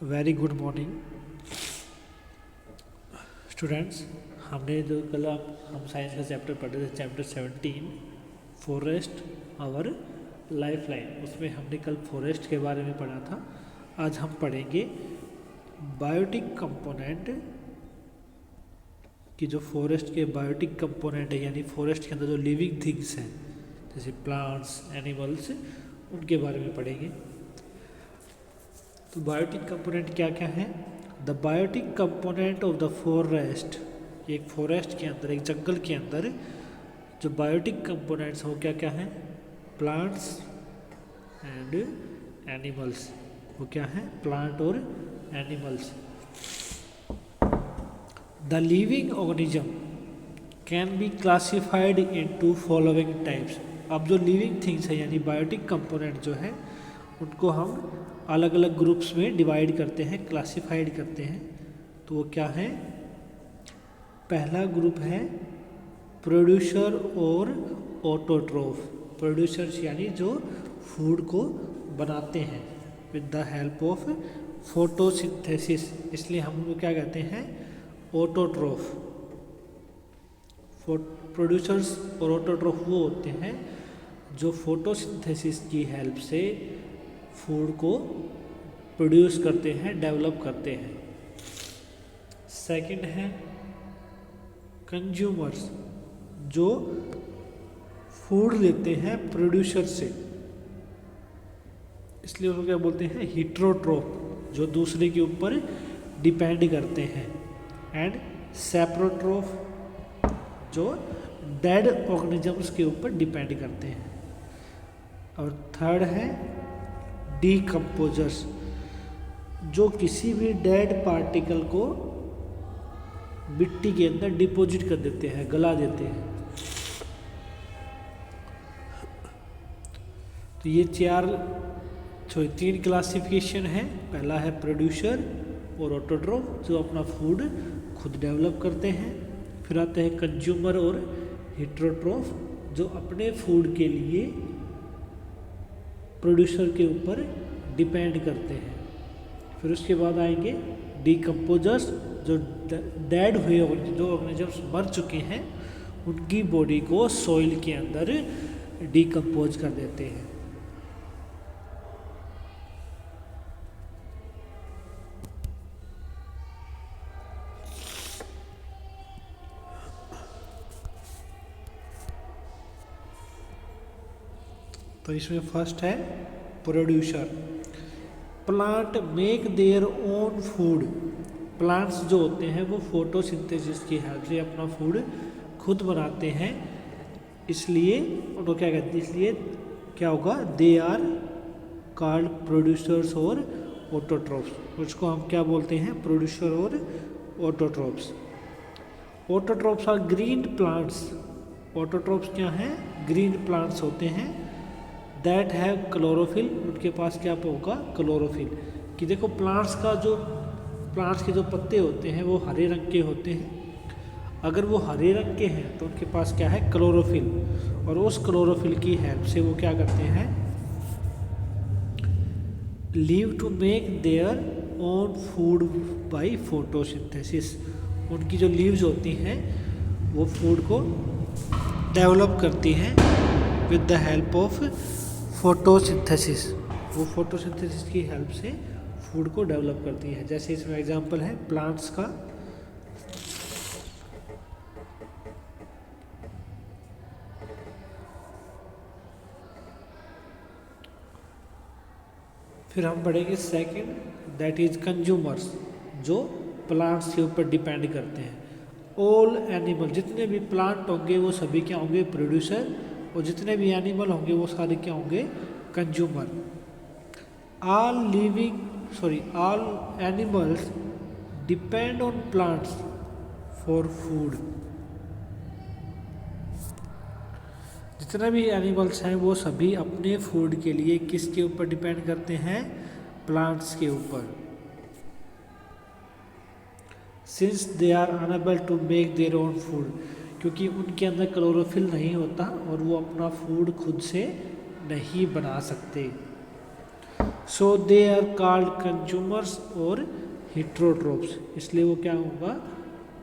Very good morning students. हमने जो कल हम साइंस का चैप्टर पढ़े थे, chapter 17 forest our life line, उसमें हमने कल फॉरेस्ट के बारे में पढ़ा था। आज हम पढ़ेंगे बायोटिक कंपोनेंट कि जो फॉरेस्ट के बायोटिक कंपोनेंट है, यानी फॉरेस्ट के अंदर जो लिविंग थिंग्स हैं जैसे प्लांट्स, एनिमल्स, उनके बारे में पढ़ेंगे। तो बायोटिक कंपोनेंट क्या क्या है? The biotic component of the forest, एक फॉरेस्ट के अंदर, एक जंगल के अंदर जो बायोटिक कंपोनेंट्स हो क्या क्या हैं? Plants and animals. वो क्या है? प्लांट और animals. The living organism can be classified into following types. अब जो लिविंग थिंग्स है यानी बायोटिक कंपोनेंट जो है उनको हम अलग अलग ग्रुप्स में डिवाइड करते हैं, क्लासिफाइड करते हैं। तो वो क्या है? पहला ग्रुप है प्रोड्यूसर और ऑटोट्रोफ। प्रोड्यूसर्स यानी जो फूड को बनाते हैं with the help of photosynthesis, इसलिए हम उनको क्या कहते हैं? ऑटोट्रोफ। प्रोड्यूसर्स और ऑटोट्रोफ वो होते हैं जो फोटोसिंथेसिस की हेल्प से फूड को प्रोड्यूस करते हैं, डेवलप करते हैं। सेकंड है कंज्यूमर्स, जो फूड लेते हैं प्रोड्यूसर से, इसलिए उनको क्या बोलते हैं? हिट्रोट्रोफ, जो दूसरे के ऊपर डिपेंड करते हैं। एंड सेप्रोट्रोफ, जो डेड ऑर्गेनिजम्स के ऊपर डिपेंड करते हैं। और थर्ड है डीकम्पोजर्स, जो किसी भी डेड पार्टिकल को मिट्टी के अंदर डिपॉजिट कर देते हैं, गला देते हैं। तो ये तीन क्लासिफिकेशन है। पहला है प्रोड्यूसर और ऑटोट्रोफ, जो अपना फूड खुद डेवलप करते हैं। फिर आते हैं कंज्यूमर और हिट्रोट्रोफ, जो अपने फूड के लिए प्रोड्यूसर के ऊपर डिपेंड करते हैं। फिर उसके बाद आएंगे डीकम्पोजर्स, जो डेड हुए जो ऑर्गेनिजम्स मर चुके हैं उनकी बॉडी को सॉइल के अंदर डीकम्पोज कर देते हैं। तो इसमें फर्स्ट है producer. Plant make their own food. Plants जो होते हैं वो फोटोसिंथेसिस की हेल्प से अपना फूड खुद बनाते हैं, इसलिए उनको क्या कहते हैं? इसलिए क्या होगा? दे आर कॉल्ड प्रोड्यूसर्स और ऑटोट्रोफ्स। उसको हम क्या बोलते हैं? प्रोड्यूसर और autotrophs. Autotrophs are green plants. Autotrophs क्या हैं? ग्रीन प्लांट्स होते हैं। दैट हैव क्लोरोफिल, उनके पास क्या होगा? क्लोरोफिल। कि देखो प्लांट्स के जो पत्ते होते हैं वो हरे रंग के होते हैं। अगर वो हरे रंग के हैं तो उनके पास क्या है? क्लोरोफिल। और उस क्लोरोफिल की हेल्प से वो क्या करते हैं? Leave to make their own food by photosynthesis. उनकी जो लीव्स होती हैं वो फूड को डेवलप करती हैं with the help of photosynthesis. वो फोटोसिंथेसिस की हेल्प से फूड को डेवलप करती है। जैसे इसमें एग्जांपल है प्लांट्स का। फिर हम पढ़ेंगे सेकंड, दैट इज कंज्यूमर्स, जो प्लांट्स के ऊपर डिपेंड करते हैं। ऑल एनिमल, जितने भी प्लांट होंगे वो सभी क्या होंगे? प्रोड्यूसर। और जितने भी एनिमल होंगे वो सारे क्या होंगे? Consumer. All animals depend on plants for food. जितने भी एनिमल्स हैं वो सभी अपने फूड के लिए किसके ऊपर डिपेंड करते हैं? प्लांट्स के ऊपर। Since they are unable to make their own food, क्योंकि उनके अंदर क्लोरोफिल नहीं होता और वो अपना फूड खुद से नहीं बना सकते। सो दे आर कॉल्ड कंज्यूमर्स और हिट्रोट्रोप्स, इसलिए वो क्या होगा,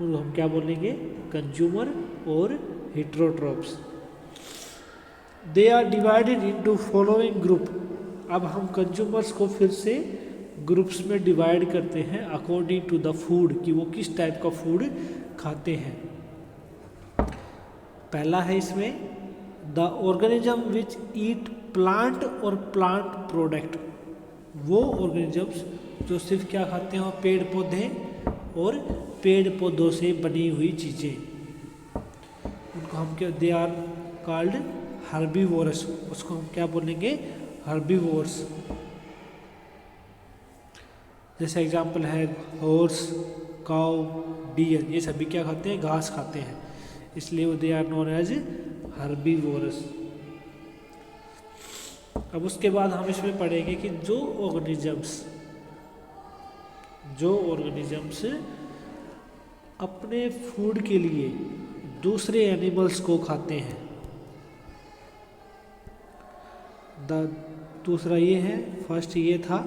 उनको हम क्या बोलेंगे, कंज्यूमर और heterotrophs. They are divided into following group. अब हम कंज्यूमर्स को फिर से ग्रुप्स में डिवाइड करते हैं अकॉर्डिंग टू द फूड, कि वो किस टाइप का फूड खाते हैं। पहला है इसमें the organism which eat plant और प्लांट प्रोडक्ट, वो ऑर्गेनिजम्स जो सिर्फ क्या खाते हैं, पेड़ पौधे और पेड़ पौधों से बनी हुई चीज़ें, उनको हम क्या, दे आर कॉल्ड हर्बीवोरस, उसको हम क्या बोलेंगे, हर्बीवोर्स। जैसे एग्जांपल है हॉर्स, काउ, डियर, ये सभी क्या खाते हैं, घास खाते हैं, इसलिए वो they are known as herbivores. अब उसके बाद हम इसमें पढ़ेंगे कि जो ऑर्गेनिजम्स अपने फूड के लिए दूसरे एनिमल्स को खाते हैं। दूसरा ये है, फर्स्ट ये था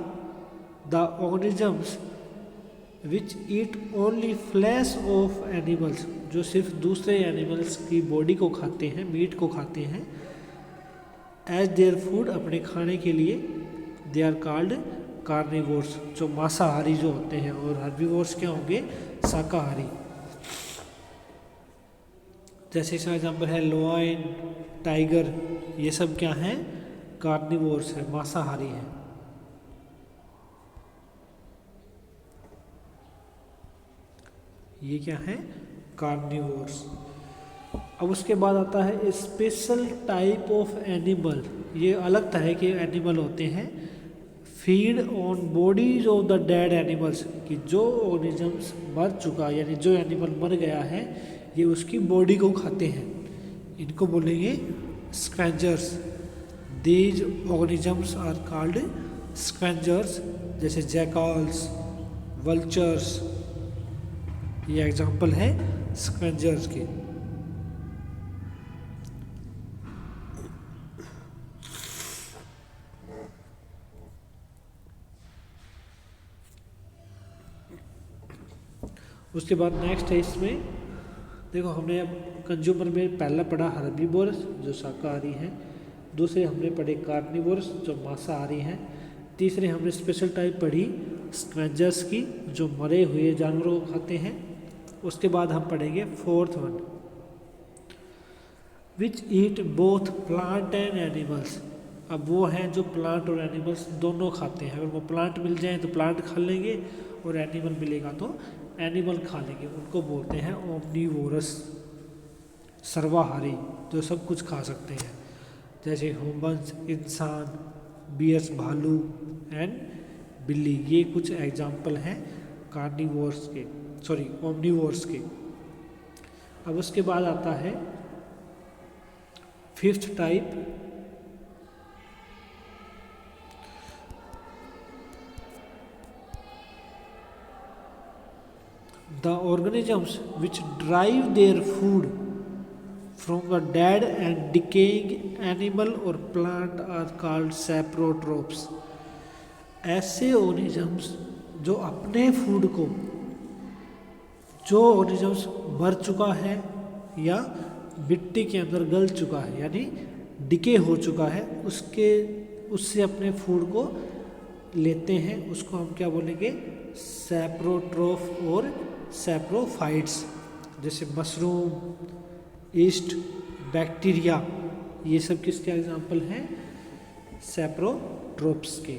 the organisms which eat only flash of animals, जो सिर्फ दूसरे एनिमल्स की बॉडी को खाते हैं, मीट को खाते हैं, एज देयर फूड, अपने खाने के लिए, दे आर कॉल्ड कार्निवोर्स, जो मांसाहारी जो होते हैं, और हर्बीवोर्स क्या होंगे, शाकाहारी। जैसे इसका एग्जाम्पल है लॉयन, टाइगर, ये सब क्या हैं, कार्निवोर्स है, मांसाहारी हैं। ये क्या है, कार्निवोर्स। अब उसके बाद आता है स्पेशल टाइप ऑफ एनिमल, ये अलग तरह के एनिमल होते हैं, feed on bodies of the dead animals, कि जो ऑर्गेनिजम्स मर चुका, यानी जो एनिमल मर गया है, ये उसकी बॉडी को खाते हैं, इनको बोलेंगे scavengers. These organisms are called scavengers, जैसे जैकल्स, वल्चर्स, ये एग्जाम्पल है स्क्वेंजर्स के। उसके बाद नेक्स्ट है इसमें, देखो हमने अब कंज्यूमर में पहला पढ़ा हर्बीवोरस जो शाकाहारी हैं, दूसरे हमने पढ़े कार्निवोरस जो मांसाहारी हैं, तीसरे हमने स्पेशल टाइप पढ़ी स्क्वेंजर्स की जो मरे हुए जानवरों को खाते हैं। उसके बाद हम पढ़ेंगे fourth one which eat both plant and animals. अब वो हैं जो प्लांट और एनिमल्स दोनों खाते हैं, अगर वो प्लांट मिल जाए तो प्लांट खा लेंगे और एनिमल मिलेगा तो एनिमल खा लेंगे, उनको बोलते हैं ओमनीवोरस, सर्वाहारी, जो सब कुछ खा सकते हैं, जैसे ह्यूमंस, इंसान, बियर्स, भालू एंड बिल्ली। ये कुछ एग्जाम्पल हैं कार्निवोर्स के, सॉरी ओमनीवोर्स के। अब उसके बाद आता है fifth type, the organisms which derive their food from a dead and decaying animal or plant are called saprotrophs। ऐसे ऑर्गेनिजम्स जो अपने फूड को, जो ऑर्गेनिजम्स मर चुका है या मिट्टी के अंदर गल चुका है यानी डिके हो चुका है, उससे अपने फूड को लेते हैं, उसको हम क्या बोलेंगे, सैप्रोट्रोफ और सैप्रोफाइट्स। जैसे मशरूम, ईस्ट, बैक्टीरिया, ये सब किसके एग्जाम्पल हैं, सैप्रोट्रोप्स के।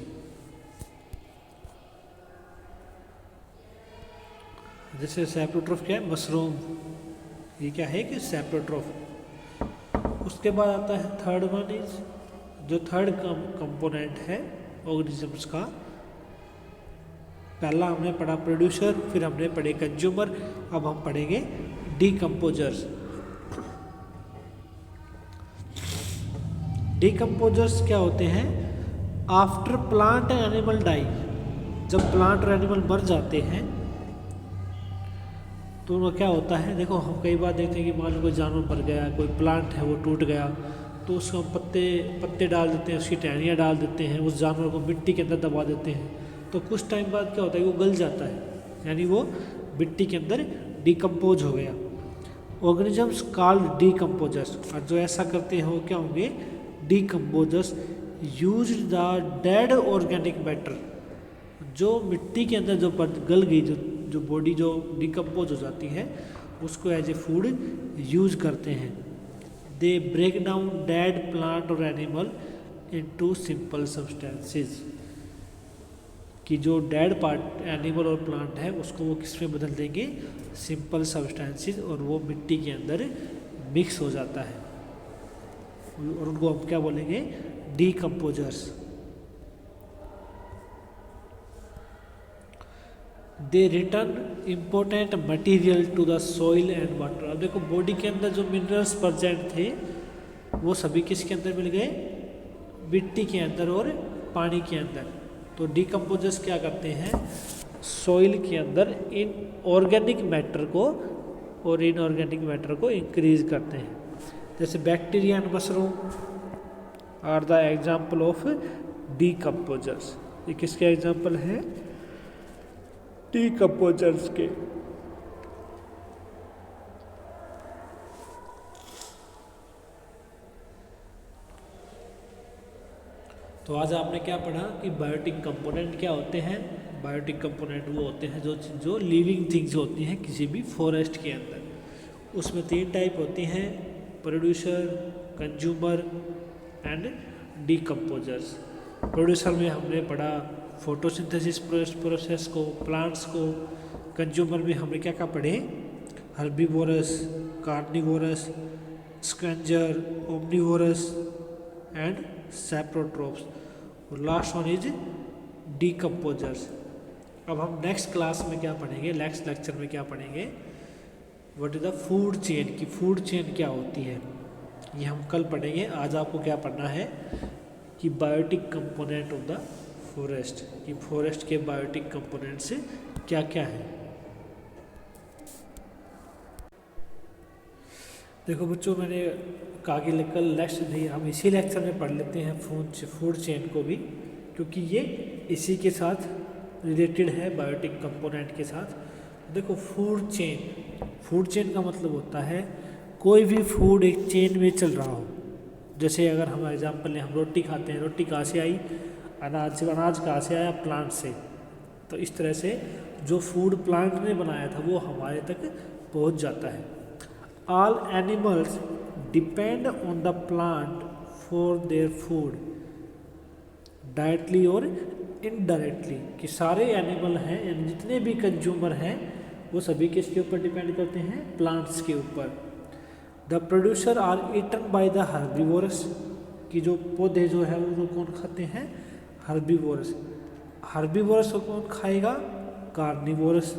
जैसे सैप्रोट्रोफ क्या है, मशरूम, ये क्या है कि सैप्रोट्रोफ। उसके बाद आता है थर्ड वन इज, जो थर्ड कंपोनेंट है ऑर्गेनिजम्स का, पहला हमने पढ़ा प्रोड्यूसर, फिर हमने पढ़े कंज्यूमर, अब हम पढ़ेंगे डीकम्पोजर्स। डीकम्पोजर्स क्या होते हैं, after plant and animal die, जब प्लांट और एनिमल मर जाते हैं तो उनका क्या होता है, देखो हम कई बार देखते हैं कि मान लो कोई जानवर मर गया, कोई प्लांट है वो टूट गया, तो उसको हम पत्ते पत्ते डाल देते हैं, उसकी टहनियाँ डाल देते हैं, उस जानवर को मिट्टी के अंदर दबा देते हैं, तो कुछ टाइम बाद क्या होता है वो गल जाता है, यानी वो मिट्टी के अंदर डिकम्पोज हो गया। ऑर्गेनिजम्स कॉल्ड डीकम्पोजर्स, और जो ऐसा करते हैं वो क्या होंगे, decomposers. Use the dead organic matter, जो मिट्टी के अंदर जो गल गई, जो बॉडी जो डिकम्पोज हो जाती है उसको एज ए फूड यूज करते हैं। They break down dead plant और एनिमल इनटू सिंपल सब्सटेंसेस, कि जो डेड पार्ट एनिमल और प्लांट है उसको वो किस में बदल देंगे, सिंपल सब्सटेंसेस, और वो मिट्टी के अंदर मिक्स हो जाता है, और उनको हम क्या बोलेंगे, decomposers. They return important material to the soil and water. अब देखो बॉडी के अंदर जो मिनरल्स प्रेजेंट थे वो सभी किसके अंदर मिल गए, मिट्टी के अंदर और पानी के अंदर। तो डीकम्पोजर्स क्या करते हैं, सॉइल के अंदर इन ऑर्गेनिक मैटर को और इनऑर्गेनिक मैटर को इंक्रीज करते हैं। जैसे bacteria and mushroom are the example of decomposers. ये किसके एग्जाम्पल हैं, डीकम्पोजर्स के। तो आज आपने क्या पढ़ा कि बायोटिक कंपोनेंट क्या होते हैं। बायोटिक कंपोनेंट वो होते हैं जो लिविंग थिंग्स होती हैं किसी भी फॉरेस्ट के अंदर। उसमें 3 टाइप होती हैं, producer, consumer and decomposers. Producer में हमने पढ़ा फोटोसिंथेसिस प्रोसेस को, प्लांट्स को। कंज्यूमर में हमने क्या क्या पढ़े, हर्बीवोरस, कार्निवोरस, स्कैंजर, ओमनीवोरस एंड सैप्रोट्रोप्स। और लास्ट वन इज डीकम्पोजर्स। अब हम नेक्स्ट क्लास में क्या पढ़ेंगे, नेक्स्ट लेक्चर में क्या पढ़ेंगे, what is the food chain, की फूड चेन क्या होती है, ये हम कल पढ़ेंगे। आज आपको क्या पढ़ना है कि biotic component of the forest, कि फॉरेस्ट के बायोटिक कंपोनेंट से क्या क्या है। देखो बच्चों, मैंने कहा कि कल लेक्चर नहीं, हम इसी लेक्चर में पढ़ लेते हैं फूड चेन को भी, क्योंकि ये इसी के साथ रिलेटेड है, बायोटिक कंपोनेंट के साथ। देखो फूड चेन का मतलब होता है कोई भी फूड एक चेन में चल रहा हो। जैसे अगर हम एग्जांपल लें, हम रोटी खाते हैं, रोटी कहाँ से आई, अनाज कहाँ से आया, प्लांट से। तो इस तरह से जो फूड प्लांट ने बनाया था वो हमारे तक पहुंच जाता है। All animals depend on the plant for their food, directly और इनडायरेक्टली, कि सारे एनिमल हैं यानी जितने भी कंज्यूमर हैं वो सभी किसके ऊपर डिपेंड करते हैं, प्लांट्स के ऊपर। The producer are eaten by the herbivores, कि जो पौधे जो है वो कौन खाते हैं, हर्बीवोरस। हर्बीवोरस को कौन खाएगा, कार्निवोरस,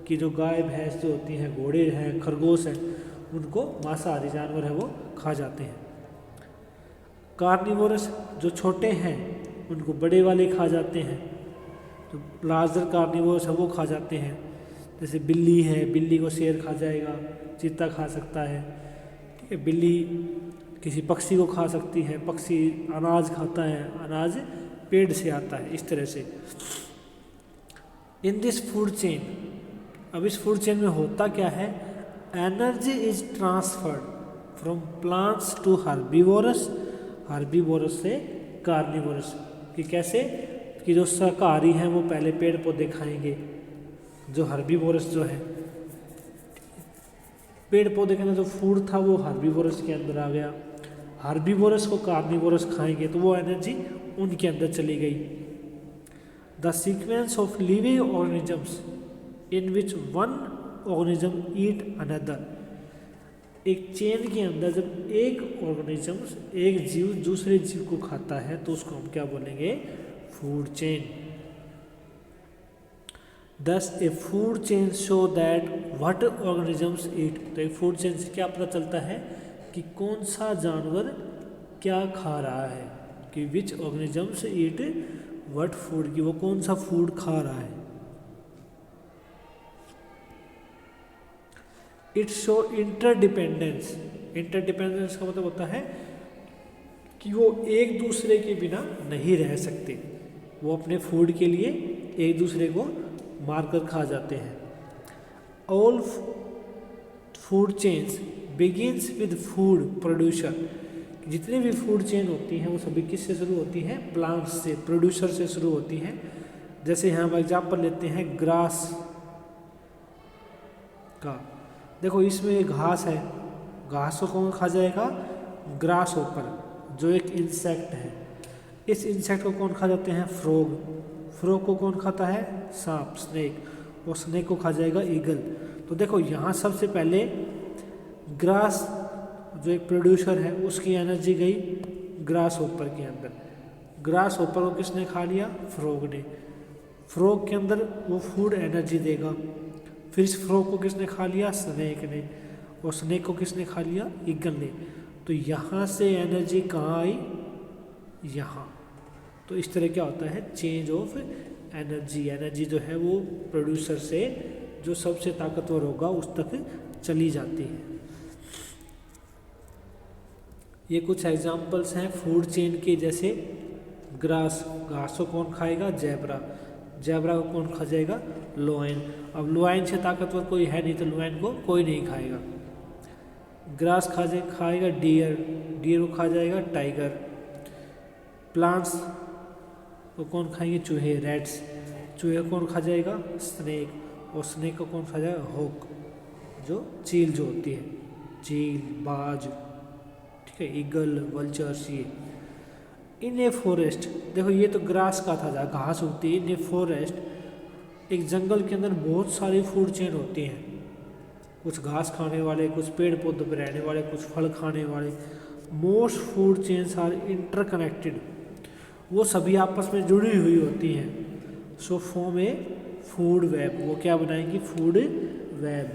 की जो गाय भैंस जो होती हैं, घोड़े हैं, खरगोश हैं, उनको मांसाहारी जानवर है वो खा जाते हैं। कार्निवोरस जो छोटे हैं उनको बड़े वाले खा जाते हैं, जो लार्जर कार्निवोरस है वो खा जाते हैं। जैसे बिल्ली है, बिल्ली को शेर खा जाएगा, चीता खा सकता है, ठीक है। बिल्ली किसी पक्षी को खा सकती है, पक्षी अनाज खाता है, अनाज पेड़ से आता है, इस तरह से। इन दिस फूड चेन, अब इस फूड चेन में होता क्या है, energy is transferred from plants to herbivores, herbivores से कार्निवोरस। कि कैसे, कि जो शाकाहारी हैं वो पहले पेड़ पौधे खाएंगे, जो हर्बीवोरस जो है पेड़ पौधे के अंदर जो फूड था वो हर्बीवोरस के अंदर आ गया, हर्बीवोरस को कार्निवोरस खाएंगे तो वो एनर्जी उनके अंदर चली गई। The sequence of living organisms in which one organism eat another, एक चेन के अंदर जब एक ऑर्गेनिजम्स, एक जीव दूसरे जीव को खाता है तो उसको हम क्या बोलेंगे, food chain. Thus a food chain show that what organisms eat, तो एक फूड चेन से क्या पता चलता है कि कौन सा जानवर क्या खा रहा है, कि विच ऑर्गेनिजम्स ईट व्हाट फूड, की वो कौन सा फूड खा रहा है। इट शो इंटरडिपेंडेंस, इंटरडिपेंडेंस का मतलब होता है कि वो एक दूसरे के बिना नहीं रह सकते, वो अपने फूड के लिए एक दूसरे को मारकर खा जाते हैं। All food chains begins with food producer, जितनी भी फूड चेन होती हैं वो सभी किससे शुरू होती हैं? प्लांट्स से, प्रोड्यूसर से शुरू होती हैं। जैसे यहाँ हम एग्जाम्पल लेते हैं ग्रास का, देखो इसमें घास है, घास को कौन खा जाएगा? ग्रास ऊपर, जो एक इंसेक्ट है। इस इंसेक्ट को कौन खा जाते हैं? फ्रॉग। फ्रॉग को कौन खाता है? सांप, स्नेक, और स्नेक को खा जाएगा ईगल। तो देखो यहाँ सबसे पहले ग्रास जो एक प्रोड्यूसर है उसकी एनर्जी गई ग्रास होपर के अंदर, ग्रास होपर को किसने खा लिया? फ्रॉग ने। फ्रॉग के अंदर वो फूड एनर्जी देगा, फिर इस फ्रॉग को किसने खा लिया? स्नेक ने, और स्नेक को किसने खा लिया? ईगल ने। तो यहाँ से एनर्जी कहाँ आई? यहाँ। तो इस तरह क्या होता है? Change of energy. एनर्जी जो है वो प्रोड्यूसर से जो सबसे ताकतवर होगा उस तक चली जाती है। ये कुछ एग्जाम्पल्स हैं फूड चेन के, जैसे ग्रास, घास को कौन खाएगा? जैबरा। जैबरा को कौन खा जाएगा? लोयन। अब लोयन से ताकतवर कोई है नहीं तो लोयन को कोई नहीं खाएगा। ग्रास खाएगा डियर, डियर को खा जाएगा टाइगर। प्लांट्स को कौन खाएंगे? चूहे, रैट्स। चूहे को कौन खा जाएगा? स्नेक, और स्नेक को कौन खा जाएगा? हॉक, जो चील जो होती है, चील, बाज, ठीक है, ईगल, वल्चर्स। ये इन ए फॉरेस्ट, देखो ये तो ग्रास का था, जहाँ घास होती है। इन ए फॉरेस्ट, एक जंगल के अंदर बहुत सारी फूड चेन होती हैं, कुछ घास खाने वाले, कुछ पेड़ पौधों पर रहने वाले, कुछ फल खाने वाले। Most food chains are interconnected, वो सभी आपस में जुड़ी हुई होती हैं। So form a food web, वो क्या बनाएंगी? Food web.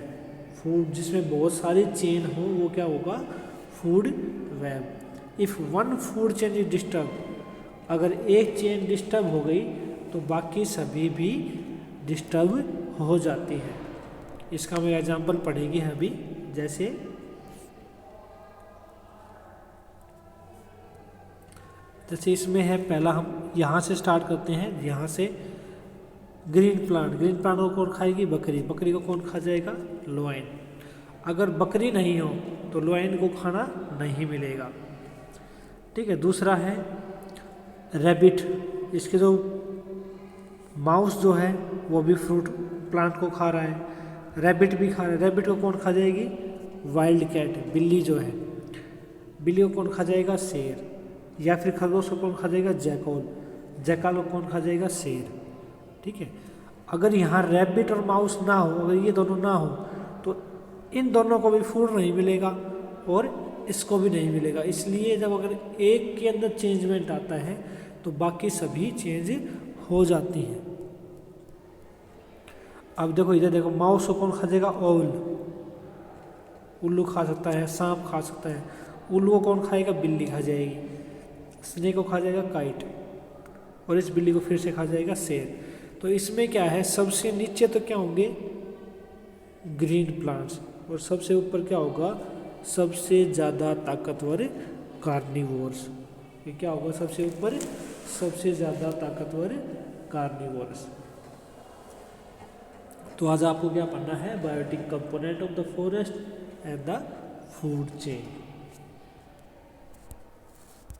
फूड जिसमें बहुत सारी चेन हो वो क्या होगा? Food web. If one food chain is disturb, अगर एक चेन डिस्टर्ब हो गई तो बाकी सभी भी डिस्टर्ब हो जाती हैं। इसका हम एग्जाम्पल पढ़ेंगे अभी। जैसे इसमें है, पहला हम यहाँ से स्टार्ट करते हैं, यहाँ से ग्रीन प्लांट। ग्रीन प्लांट को कौन खाएगी? बकरी। बकरी को कौन खा जाएगा? लोयन। अगर बकरी नहीं हो तो लोयन को खाना नहीं मिलेगा, ठीक है। दूसरा है रैबिट, इसके जो माउस जो है वो भी फ्रूट प्लांट को खा रहा है, रैबिट भी खा रहा है। रैबिट को कौन खा जाएगी? वाइल्ड कैट, बिल्ली जो है। बिल्ली को कौन खा जाएगा? शेर। या फिर खरगोश को कौन खा जाएगा? जैकल। जैकल को कौन खा जाएगा? शेर, ठीक है। अगर यहाँ रैबिट और माउस ना हो, अगर ये दोनों ना हो तो इन दोनों को भी फूड नहीं मिलेगा और इसको भी नहीं मिलेगा। इसलिए जब अगर एक के अंदर चेंजमेंट आता है तो बाकी सभी चेंज हो जाती हैं। अब देखो इधर देखो, माउस को कौन खा जाएगा? ओwl, उल्लू खा सकता है, सांप खा सकता है। उल्लू को कौन खाएगा? बिल्ली खा जाएगी। स्नेक को खा जाएगा काइट, और इस बिल्ली को फिर से खा जाएगा शेर। तो इसमें क्या है? सबसे नीचे तो क्या होंगे? ग्रीन प्लांट्स, और सबसे ऊपर क्या होगा? सबसे ज़्यादा ताकतवर कार्निवोर्स। ये क्या होगा? सबसे ऊपर सबसे ज़्यादा ताकतवर कार्निवोर्स। तो आज आपको क्या पढ़ना है? Biotic component of the forest and the food chain.